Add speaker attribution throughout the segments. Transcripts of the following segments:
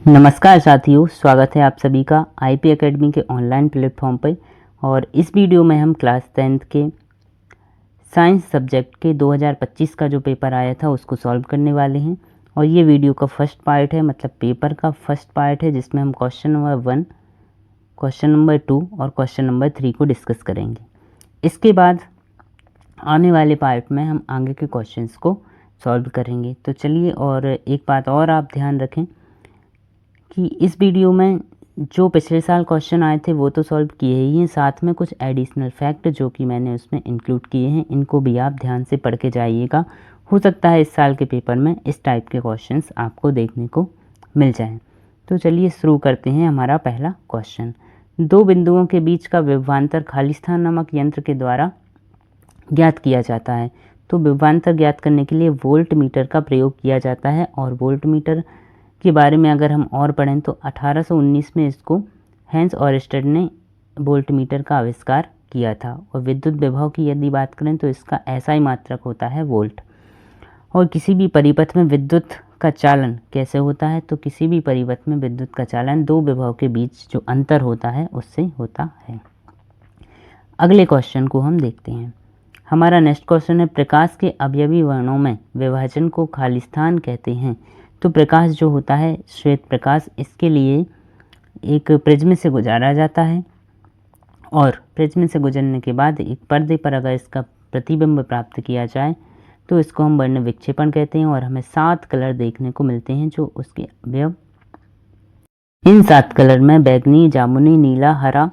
Speaker 1: नमस्कार साथियों, स्वागत है आप सभी का आईपी एकेडमी के ऑनलाइन प्लेटफॉर्म पर। और इस वीडियो में हम क्लास 10th के साइंस सब्जेक्ट के 2025 का जो पेपर आया था उसको सॉल्व करने वाले हैं। और ये वीडियो का फर्स्ट पार्ट है, मतलब पेपर का फर्स्ट पार्ट है, जिसमें हम क्वेश्चन नंबर 1, क्वेश्चन नंबर 2 और क्वेश्चन नंबर 3 को डिस्कस करेंगे। इसके बाद आने वाले पार्ट में हम आगे के क्वेश्चंस को सॉल्व करेंगे। तो चलिए, और एक बात और आप ध्यान रखें कि इस वीडियो में जो पिछले साल क्वेश्चन आए थे वो तो सॉल्व किए ही हैं, साथ में कुछ एडिशनल फैक्ट जो कि मैंने उसमें इंक्लूड किए हैं, इनको भी आप ध्यान से पढ़ के जाइएगा। हो सकता है इस साल के पेपर में इस टाइप के क्वेश्चंस आपको देखने को मिल जाएं। तो चलिए शुरू करते हैं हमारा पहला क्वेश्चन। दो बिंदुओं के बीच का विभवांतर खालिस्तान नामक यंत्र के द्वारा ज्ञात किया जाता है। तो विभवांतर ज्ञात करने के लिए वोल्ट मीटर का प्रयोग किया जाता है। और वोल्ट मीटर के बारे में अगर हम और पढ़ें तो 1819 में इसको हेंस ऑयस्टेड ने वोल्ट मीटर का आविष्कार किया था। और विद्युत विभव की यदि बात करें तो इसका SI मात्रक होता है वोल्ट। और किसी भी परिपथ में विद्युत का चालन कैसे होता है, तो किसी भी परिपथ में विद्युत का चालन दो विभव के बीच जो अंतर होता है उससे होता है। अगले क्वेश्चन को हम देखते हैं। हमारा नेक्स्ट क्वेश्चन है, प्रकाश के अवयवी वर्णों में विभाजन को खालिस्तान कहते हैं। तो प्रकाश जो होता है श्वेत प्रकाश, इसके लिए एक प्रिज्म से गुजारा जाता है और प्रिज्म से गुजरने के बाद एक पर्दे पर अगर इसका प्रतिबिंब प्राप्त किया जाए तो इसको हम वर्ण विक्षेपण कहते हैं। और हमें 7 कलर देखने को मिलते हैं जो उसके अवयव। इन 7 कलर में बैगनी, जामुनी, नीला, हरा,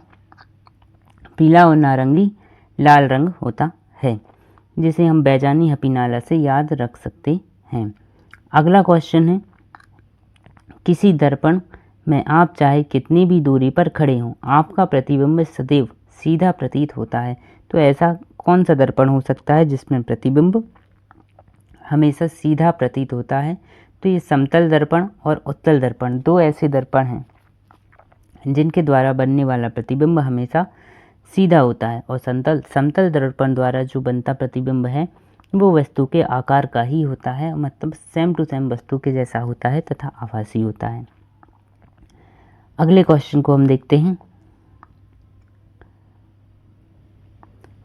Speaker 1: पीला और नारंगी लाल रंग होता है, जिसे हम बैजानी हपीनाला से याद रख सकते हैं। अगला क्वेश्चन है, किसी दर्पण में आप चाहे कितनी भी दूरी पर खड़े हों, आपका प्रतिबिंब सदैव सीधा प्रतीत होता है। तो ऐसा कौन सा दर्पण हो सकता है जिसमें प्रतिबिंब हमेशा सीधा प्रतीत होता है? तो ये समतल दर्पण और उत्तल दर्पण, दो ऐसे दर्पण हैं जिनके द्वारा बनने वाला प्रतिबिंब हमेशा सीधा होता है। और समतल दर्पण द्वारा जो बनता प्रतिबिंब है वो वस्तु के आकार का ही होता है, मतलब सेम टू सेम वस्तु के जैसा होता है तथा आभासी होता है। अगले क्वेश्चन को हम देखते हैं।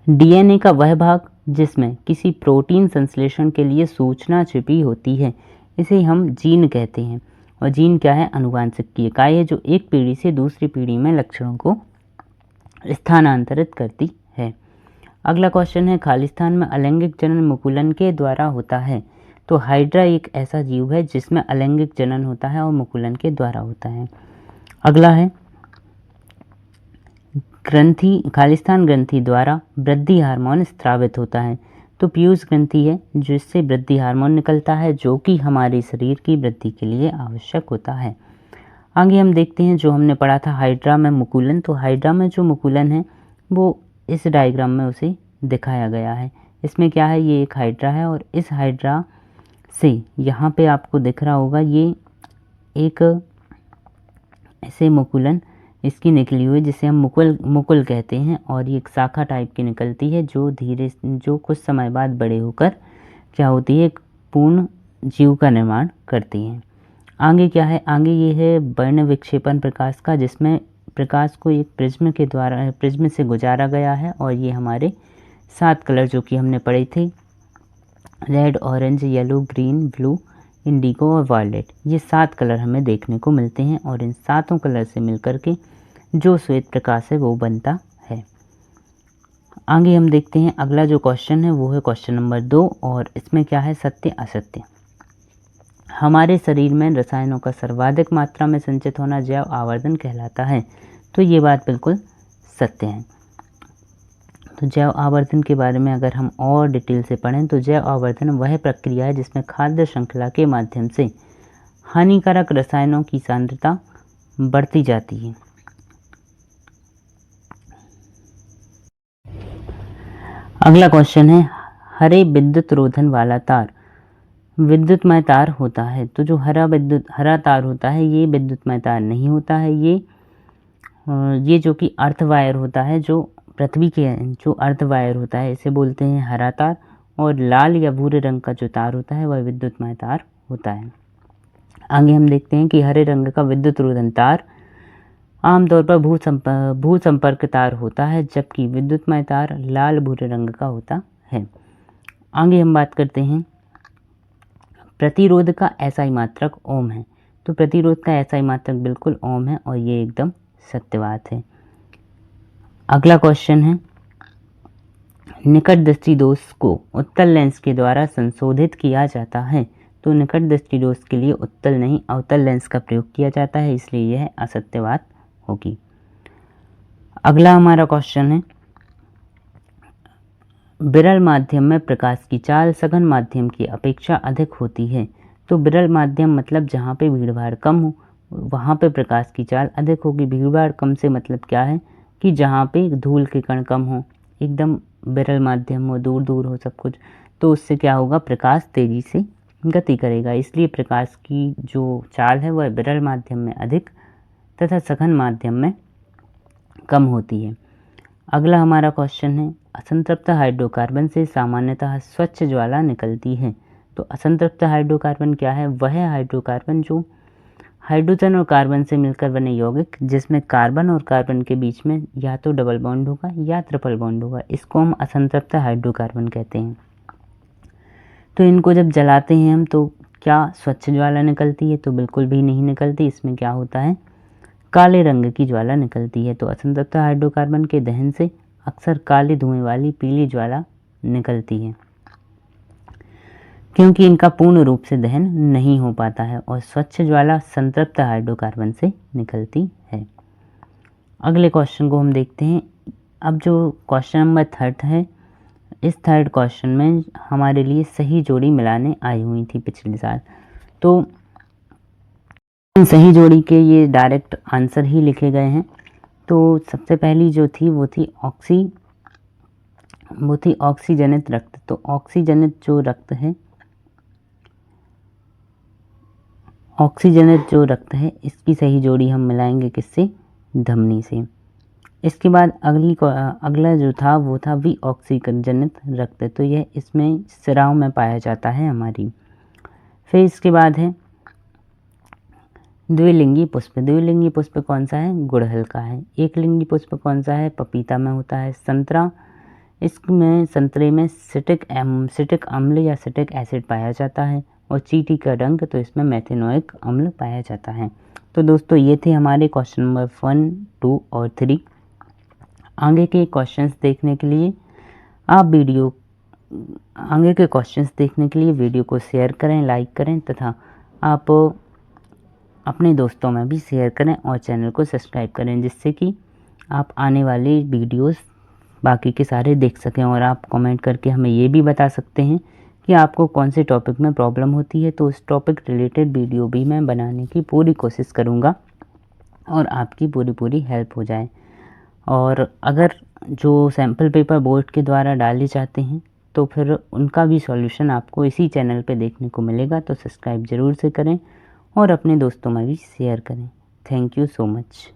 Speaker 1: DNA का वह भाग जिसमें किसी प्रोटीन संश्लेषण के लिए सूचना छिपी होती है, इसे हम जीन कहते हैं। और जीन क्या है? अनुवांशिक की इकाई है जो एक पीढ़ी से दूसरी पीढ़ी में लक्षणों को स्थानांतरित करती है। अगला क्वेश्चन है, खालिस्तान में अलैंगिक जनन मुकुलन के द्वारा होता है। तो हाइड्रा एक ऐसा जीव है जिसमें अलैंगिक जनन होता है और मुकुलन के द्वारा होता है। अगला है, ग्रंथि, खालिस्तान ग्रंथि द्वारा वृद्धि हार्मोन स्रावित होता है। तो पीयूष ग्रंथि है जिससे वृद्धि हार्मोन निकलता है जो कि हमारे शरीर की वृद्धि के लिए आवश्यक होता है। आगे हम देखते हैं जो हमने पढ़ा था हाइड्रा में मुकुलन। तो हाइड्रा में जो मुकुलन है वो इस डायग्राम में उसे दिखाया गया है। इसमें क्या है, ये एक हाइड्रा है और इस हाइड्रा से यहाँ पे आपको दिख रहा होगा ये एक ऐसे मुकुलन इसकी निकली हुई जिसे हम मुकुल कहते हैं। और ये एक शाखा टाइप की निकलती है जो कुछ समय बाद बड़े होकर क्या होती है, एक पूर्ण जीव का निर्माण करती है। आगे क्या है, आगे ये है वर्ण विक्षेपण प्रकाश का, जिसमें प्रकाश को एक प्रिज्म से गुजारा गया है। और ये हमारे 7 कलर जो कि हमने पढ़े थे, red, orange, yellow, green, blue, Indigo और वायलेट, ये 7 कलर हमें देखने को मिलते हैं। और इन 7 कलर से मिलकर के जो श्वेत प्रकाश है वो बनता है। आगे हम देखते हैं अगला जो क्वेश्चन है वो है क्वेश्चन नंबर 2। और इसमें क्या है, सत्य असत्य। हमारे शरीर में रसायनों का सर्वाधिक मात्रा में संचित होना जैव आवर्धन कहलाता है। तो ये बात बिल्कुल सत्य है। तो जैव आवर्धन के बारे में अगर हम और डिटेल से पढ़ें तो जैव आवर्धन वह प्रक्रिया है जिसमें खाद्य श्रृंखला के माध्यम से हानिकारक रसायनों की सांद्रता बढ़ती जाती है। अगला क्वेश्चन है, हरे विद्युत रोधन वाला तार विद्युतमय तार होता है। तो जो हरा तार होता है ये विद्युतमय तार नहीं होता है। ये जो कि अर्थ वायर होता है, जो पृथ्वी के जो अर्थ वायर होता है इसे बोलते हैं हरा तार। और लाल या भूरे रंग का जो तार होता है वह विद्युतमय तार होता है। आगे हम देखते हैं कि हरे रंग का विद्युत रोधन तार आमतौर पर भू संपर्क तार होता है, जबकि विद्युतमय तार लाल भूरे रंग का होता है। आगे हम बात करते हैं प्रतिरोध का एसआई मात्रक ओम है। तो प्रतिरोध का एसआई मात्रक बिल्कुल ओम है और ये एकदम सत्य बात है। अगला क्वेश्चन है, निकट दृष्टि दोष को उत्तल लेंस के द्वारा संशोधित किया जाता है। तो निकट दृष्टि दोष के लिए उत्तल नहीं अवतल लेंस का प्रयोग किया जाता है, इसलिए यह असत्य बात होगी। अगला हमारा क्वेश्चन है, विरल माध्यम में प्रकाश की चाल सघन माध्यम की अपेक्षा अधिक होती है। तो विरल माध्यम मतलब जहाँ पे भीड़भाड़ कम हो वहाँ पे प्रकाश की चाल अधिक होगी। भीड़भाड़ कम से मतलब क्या है कि जहाँ पे धूल के कण कम हो, एकदम विरल माध्यम हो, दूर दूर हो सब कुछ, तो उससे क्या होगा, प्रकाश तेजी से गति करेगा। इसलिए प्रकाश की जो चाल है वह विरल माध्यम में अधिक तथा सघन माध्यम में कम होती है। अगला हमारा क्वेश्चन है, असंतृप्त हाइड्रोकार्बन से सामान्यतः स्वच्छ ज्वाला निकलती है। तो असंतृप्त हाइड्रोकार्बन क्या है, वह हाइड्रोकार्बन जो हाइड्रोजन और कार्बन से मिलकर बने यौगिक जिसमें कार्बन और कार्बन के बीच में या तो डबल बॉन्ड होगा या ट्रिपल बॉन्ड होगा, इसको हम असंतृप्त हाइड्रोकार्बन कहते हैं। तो इनको जब जलाते हैं हम तो क्या स्वच्छ ज्वाला निकलती है? तो बिल्कुल भी नहीं निकलती। इसमें क्या होता है, काले रंग की ज्वाला निकलती है। तो असंतृप्त हाइड्रोकार्बन के दहन से अक्सर काले धुएं वाली पीली ज्वाला निकलती है, क्योंकि इनका पूर्ण रूप से दहन नहीं हो पाता है और स्वच्छ ज्वाला संतृप्त हाइड्रोकार्बन से निकलती है। अगले क्वेश्चन को हम देखते हैं। अब जो क्वेश्चन नंबर 3 है, इस 3rd क्वेश्चन में हमारे लिए सही जोड़ी मिलाने आई हुई थी पिछले साल। तो सही जोड़ी के ये डायरेक्ट आंसर ही लिखे गए हैं। तो सबसे पहली जो थी वो थी ऑक्सीजनित रक्त। तो ऑक्सीजनित जो रक्त है इसकी सही जोड़ी हम मिलाएंगे किससे, धमनी से। इसके बाद अगला जो था वो था विऑक्सीजनित रक्त। तो यह इसमें सिराओं में पाया जाता है हमारी। फिर इसके बाद है द्विलिंगी पुष्प। द्विलिंगी पुष्प कौन सा है, गुड़हल का है। एक लिंगी पुष्प कौन सा है, पपीता में होता है। संतरा, इसमें संतरे में सिटिक अम्ल या सिटिक एसिड पाया जाता है। और चींटी का रंग, तो इसमें मेथेनोइक अम्ल पाया जाता है। तो दोस्तों ये थे हमारे क्वेश्चन नंबर 1, 2 और 3। आगे के क्वेश्चंस देखने के लिए वीडियो को शेयर करें, लाइक करें तथा आप अपने दोस्तों में भी शेयर करें और चैनल को सब्सक्राइब करें, जिससे कि आप आने वाले वीडियोस बाकी के सारे देख सकें। और आप कमेंट करके हमें ये भी बता सकते हैं कि आपको कौन से टॉपिक में प्रॉब्लम होती है, तो उस टॉपिक रिलेटेड वीडियो भी मैं बनाने की पूरी कोशिश करूँगा और आपकी पूरी हेल्प हो जाए। और अगर जो सैम्पल पेपर बोर्ड के द्वारा डाले जाते हैं तो फिर उनका भी सॉल्यूशन आपको इसी चैनल पे देखने को मिलेगा। तो सब्सक्राइब ज़रूर से करें और अपने दोस्तों में भी शेयर करें। Thank you so much.